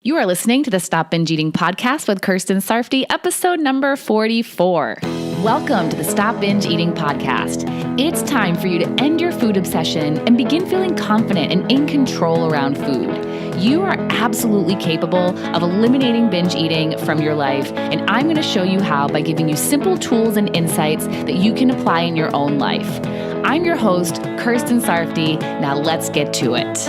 You are listening to the Stop Binge Eating podcast with Kirsten Sarfty, episode number 44. Welcome to the Stop Binge Eating podcast. It's time for you to end your food obsession and begin feeling confident and in control around food. You are absolutely capable of eliminating binge eating from your life, and I'm going to show you how by giving you simple tools and insights that you can apply in your own life. I'm your host, Kirsten Sarfty. Now let's get to it.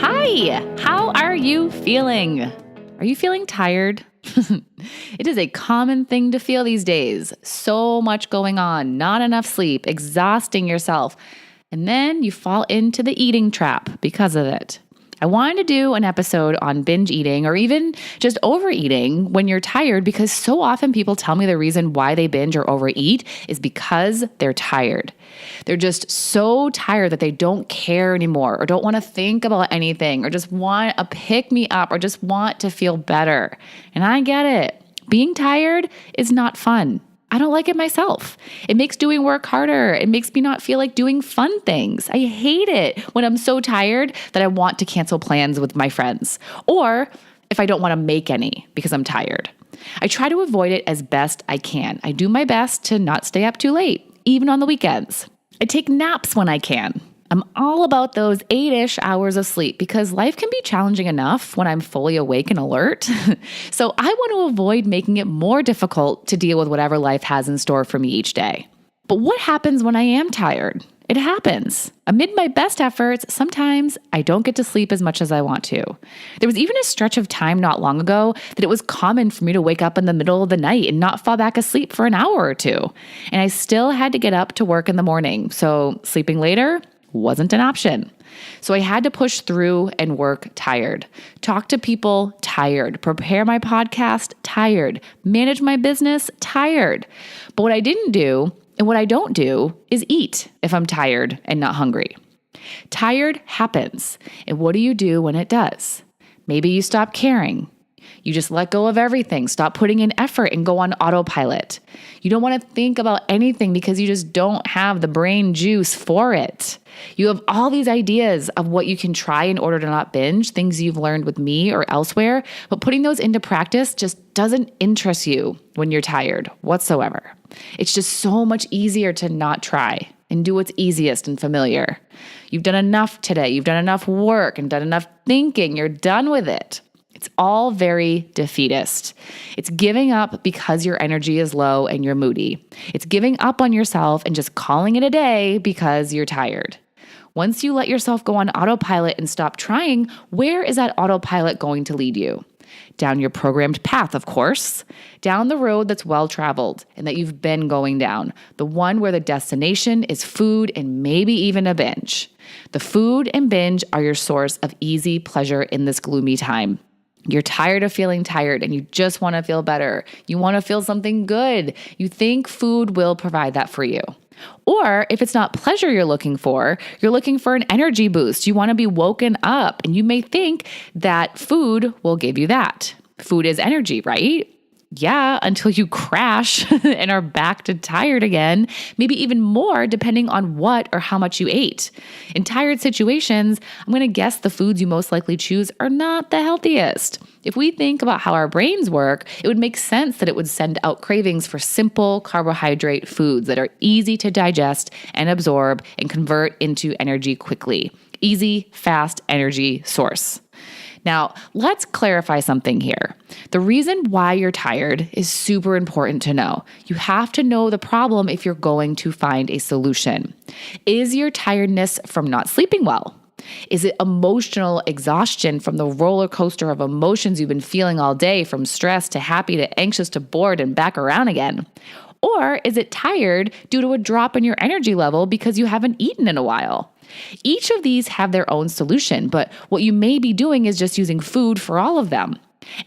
Hi, how are you feeling? Are you feeling tired? It is a common thing to feel these days. So much going on, not enough sleep, exhausting yourself, and then you fall into the eating trap because of it. I wanted to do an episode on binge eating or even just overeating when you're tired, because so often people tell me the reason why they binge or overeat is because they're tired. They're just so tired that they don't care anymore or don't want to think about anything or just want a pick me up or just want to feel better. And I get it. Being tired is not fun. I don't like it myself. It makes doing work harder. It makes me not feel like doing fun things. I hate it when I'm so tired that I want to cancel plans with my friends, or if I don't want to make any because I'm tired. I try to avoid it as best I can. I do my best to not stay up too late, even on the weekends. I take naps when I can. I'm all about those 8-ish hours of sleep because life can be challenging enough when I'm fully awake and alert. So I want to avoid making it more difficult to deal with whatever life has in store for me each day. But what happens when I am tired? It happens. Amid my best efforts, sometimes I don't get to sleep as much as I want to. There was even a stretch of time not long ago that it was common for me to wake up in the middle of the night and not fall back asleep for an hour or two. And I still had to get up to work in the morning. So sleeping later wasn't an option. So I had to push through and work tired, talk to people tired, prepare my podcast tired, manage my business tired. But what I didn't do and what I don't do is eat if I'm tired and not hungry. Tired happens. And what do you do when it does? Maybe you stop caring. You just let go of everything, stop putting in effort and go on autopilot. You don't want to think about anything because you just don't have the brain juice for it. You have all these ideas of what you can try in order to not binge, things you've learned with me or elsewhere, but putting those into practice just doesn't interest you when you're tired whatsoever. It's just so much easier to not try and do what's easiest and familiar. You've done enough today. You've done enough work and done enough thinking. You're done with it. It's all very defeatist. It's giving up because your energy is low and you're moody. It's giving up on yourself and just calling it a day because you're tired. Once you let yourself go on autopilot and stop trying, where is that autopilot going to lead you? Down your programmed path, of course. Down the road that's well-traveled and that you've been going down. The one where the destination is food and maybe even a binge. The food and binge are your source of easy pleasure in this gloomy time. You're tired of feeling tired and you just want to feel better. You want to feel something good. You think food will provide that for you. Or if it's not pleasure you're looking for an energy boost. You want to be woken up and you may think that food will give you that. Food is energy, right? Yeah, until you crash and are back to tired again, maybe even more depending on what or how much you ate. In tired situations, I'm going to guess the foods you most likely choose are not the healthiest. If we think about how our brains work, it would make sense that it would send out cravings for simple carbohydrate foods that are easy to digest and absorb and convert into energy quickly. Easy, fast energy source. Now, let's clarify something here. The reason why you're tired is super important to know. You have to know the problem if you're going to find a solution. Is your tiredness from not sleeping well? Is it emotional exhaustion from the roller coaster of emotions you've been feeling all day, from stress to happy to anxious to bored and back around again? Or is it tired due to a drop in your energy level because you haven't eaten in a while? Each of these have their own solution, but what you may be doing is just using food for all of them.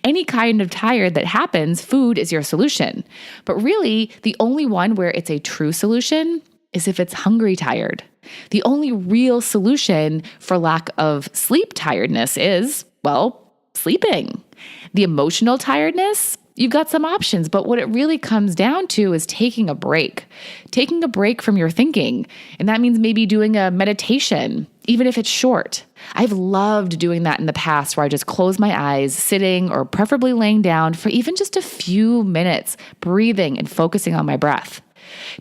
Any kind of tired that happens, food is your solution. But really, the only one where it's a true solution is if it's hungry tired. The only real solution for lack of sleep tiredness is, well, sleeping. The emotional tiredness, you've got some options, but what it really comes down to is taking a break from your thinking. And that means maybe doing a meditation, even if it's short. I've loved doing that in the past where I just close my eyes, sitting or preferably laying down for even just a few minutes, breathing and focusing on my breath.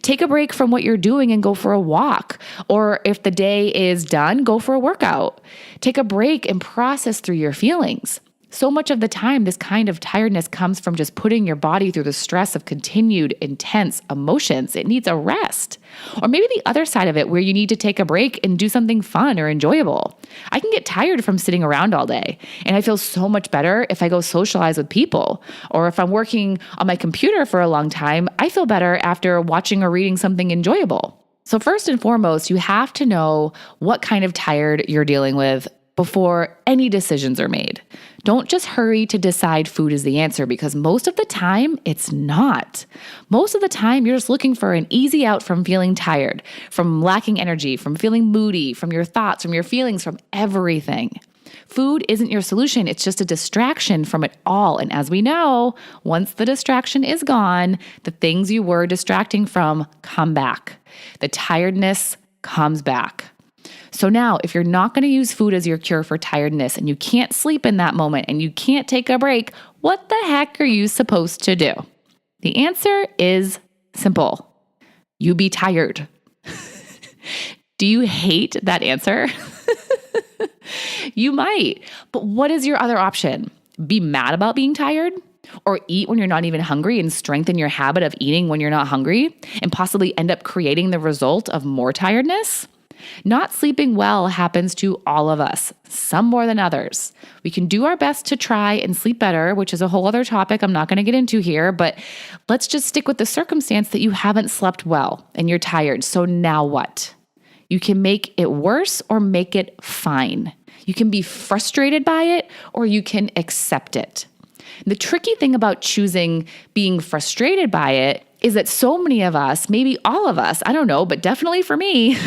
Take a break from what you're doing and go for a walk. Or if the day is done, go for a workout. Take a break and process through your feelings. So much of the time, this kind of tiredness comes from just putting your body through the stress of continued intense emotions. It needs a rest. Or maybe the other side of it where you need to take a break and do something fun or enjoyable. I can get tired from sitting around all day, and I feel so much better if I go socialize with people. Or if I'm working on my computer for a long time, I feel better after watching or reading something enjoyable. So first and foremost, you have to know what kind of tired you're dealing with before any decisions are made. Don't just hurry to decide food is the answer, because most of the time it's not. Most of the time you're just looking for an easy out from feeling tired, from lacking energy, from feeling moody, from your thoughts, from your feelings, from everything. Food isn't your solution. It's just a distraction from it all. And as we know, once the distraction is gone, the things you were distracting from come back. The tiredness comes back. So now, if you're not going to use food as your cure for tiredness and you can't sleep in that moment and you can't take a break, what the heck are you supposed to do? The answer is simple. You be tired. Do you hate that answer? You might, but what is your other option? Be mad about being tired? Or eat when you're not even hungry and strengthen your habit of eating when you're not hungry and possibly end up creating the result of more tiredness? Not sleeping well happens to all of us, some more than others. We can do our best to try and sleep better, which is a whole other topic I'm not going to get into here, but let's just stick with the circumstance that you haven't slept well and you're tired. So now what? You can make it worse or make it fine. You can be frustrated by it or you can accept it. The tricky thing about choosing being frustrated by it is that so many of us, maybe all of us, I don't know, but definitely for me,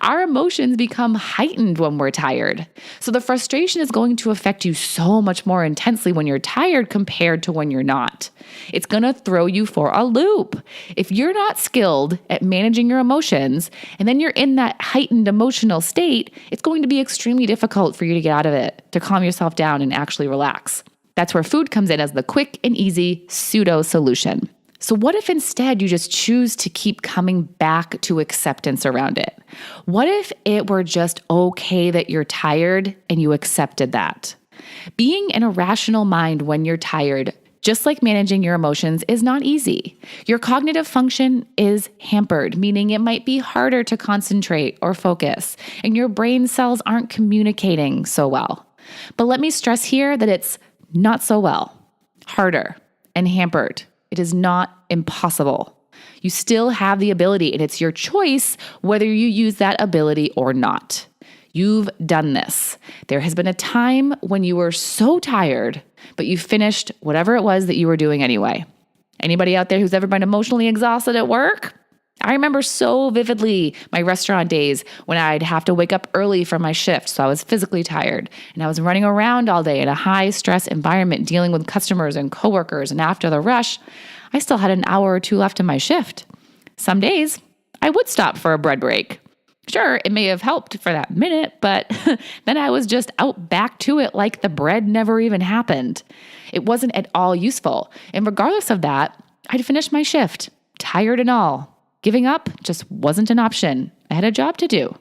our emotions become heightened when we're tired. So the frustration is going to affect you so much more intensely when you're tired compared to when you're not. It's going to throw you for a loop. If you're not skilled at managing your emotions, and then you're in that heightened emotional state, it's going to be extremely difficult for you to get out of it, to calm yourself down and actually relax. That's where food comes in as the quick and easy pseudo solution. So what if instead you just choose to keep coming back to acceptance around it? What if it were just okay that you're tired and you accepted that? Being in a rational mind when you're tired, just like managing your emotions, is not easy. Your cognitive function is hampered, meaning it might be harder to concentrate or focus, and your brain cells aren't communicating so well. But let me stress here that it's not so well, harder, and hampered. It is not impossible. You still have the ability, and it's your choice whether you use that ability or not. You've done this. There has been a time when you were so tired, but you finished whatever it was that you were doing anyway. Anybody out there who's ever been emotionally exhausted at work? I remember so vividly my restaurant days when I'd have to wake up early for my shift, so I was physically tired, and I was running around all day in a high-stress environment dealing with customers and coworkers, and after the rush, I still had an hour or two left in my shift. Some days, I would stop for a bread break. Sure, it may have helped for that minute, but then I was just out back to it like the bread never even happened. It wasn't at all useful, and regardless of that, I'd finish my shift, tired and all. Giving up just wasn't an option. I had a job to do.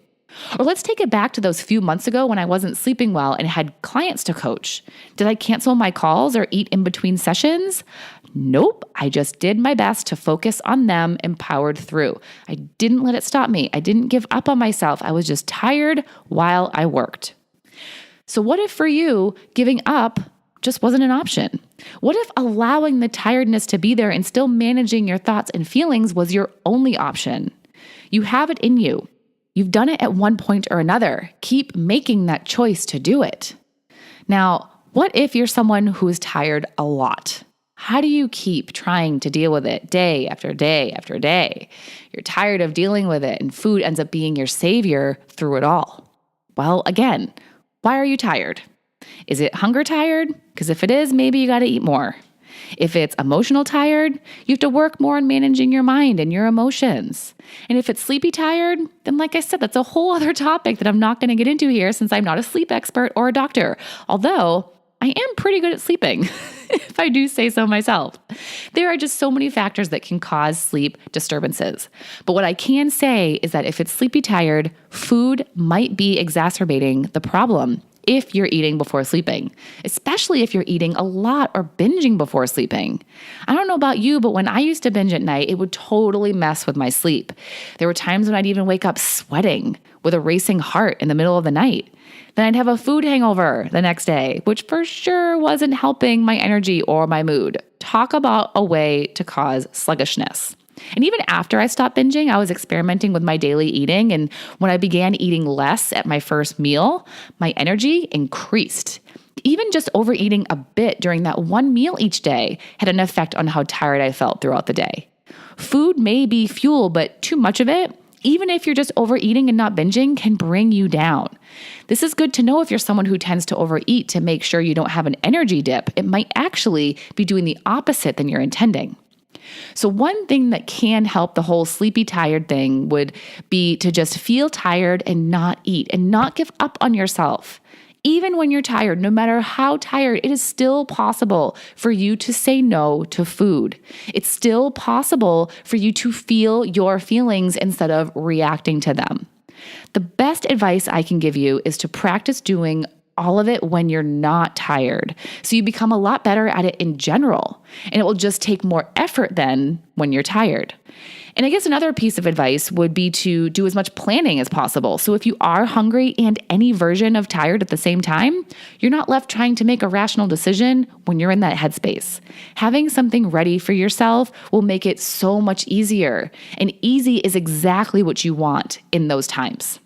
Or let's take it back to those few months ago when I wasn't sleeping well and had clients to coach. Did I cancel my calls or eat in between sessions? Nope. I just did my best to focus on them and powered through. I didn't let it stop me. I didn't give up on myself. I was just tired while I worked. So what if for you, giving up just wasn't an option? What if allowing the tiredness to be there and still managing your thoughts and feelings was your only option? You have it in you. You've done it at one point or another. Keep making that choice to do it. Now, what if you're someone who is tired a lot? How do you keep trying to deal with it day after day after day? You're tired of dealing with it, and food ends up being your savior through it all. Well, again, why are you tired? Is it hunger tired? Because if it is, maybe you got to eat more. If it's emotional tired, you have to work more on managing your mind and your emotions. And if it's sleepy tired, then like I said, that's a whole other topic that I'm not going to get into here since I'm not a sleep expert or a doctor. Although I am pretty good at sleeping, if I do say so myself. There are just so many factors that can cause sleep disturbances. But what I can say is that if it's sleepy tired, food might be exacerbating the problem if you're eating before sleeping, especially if you're eating a lot or binging before sleeping. I don't know about you, but when I used to binge at night, it would totally mess with my sleep. There were times when I'd even wake up sweating with a racing heart in the middle of the night. Then I'd have a food hangover the next day, which for sure wasn't helping my energy or my mood. Talk about a way to cause sluggishness. And even after I stopped binging, I was experimenting with my daily eating. And when I began eating less at my first meal, my energy increased. Even just overeating a bit during that one meal each day had an effect on how tired I felt throughout the day. Food may be fuel, but too much of it, even if you're just overeating and not binging, can bring you down. This is good to know if you're someone who tends to overeat to make sure you don't have an energy dip. It might actually be doing the opposite than you're intending. So one thing that can help the whole sleepy tired thing would be to just feel tired and not eat and not give up on yourself. Even when you're tired, no matter how tired, it is still possible for you to say no to food. It's still possible for you to feel your feelings instead of reacting to them. The best advice I can give you is to practice doing all of it when you're not tired, so you become a lot better at it in general, and it will just take more effort then when you're tired. And I guess another piece of advice would be to do as much planning as possible. So if you are hungry and any version of tired at the same time, you're not left trying to make a rational decision when you're in that headspace. Having something ready for yourself will make it so much easier. And easy is exactly what you want in those times.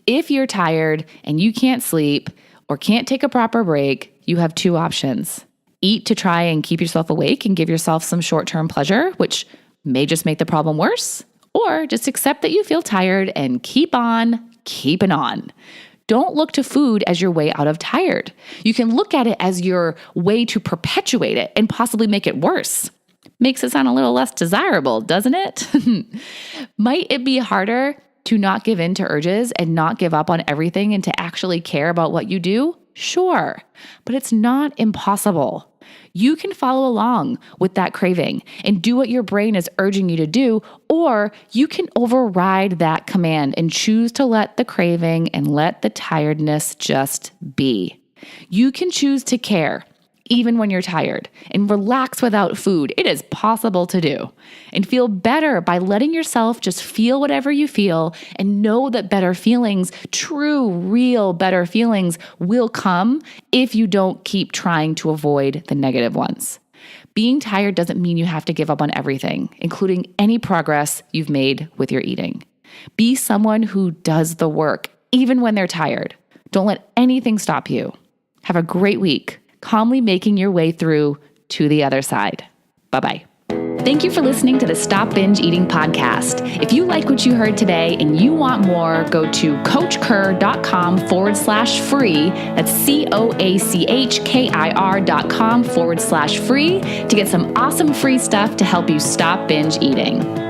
If you're tired and you can't sleep or can't take a proper break, you have two options. Eat to try and keep yourself awake and give yourself some short-term pleasure, which may just make the problem worse, or just accept that you feel tired and keep on keeping on. Don't look to food as your way out of tired. You can look at it as your way to perpetuate it and possibly make it worse. Makes it sound a little less desirable, doesn't it? Might it be harder to not give in to urges and not give up on everything and to actually care about what you do? Sure, but it's not impossible. You can follow along with that craving and do what your brain is urging you to do, or you can override that command and choose to let the craving and let the tiredness just be. You can choose to care even when you're tired and relax without food. It is possible to do, and feel better by letting yourself just feel whatever you feel and know that better feelings, true, real better feelings will come if you don't keep trying to avoid the negative ones. Being tired doesn't mean you have to give up on everything, including any progress you've made with your eating. Be someone who does the work, even when they're tired. Don't let anything stop you. Have a great week, calmly making your way through to the other side. Bye-bye. Thank you for listening to the Stop Binge Eating podcast. If you like what you heard today and you want more, go to coachkir.com/free. That's COACHKIR.com/free to get some awesome free stuff to help you stop binge eating.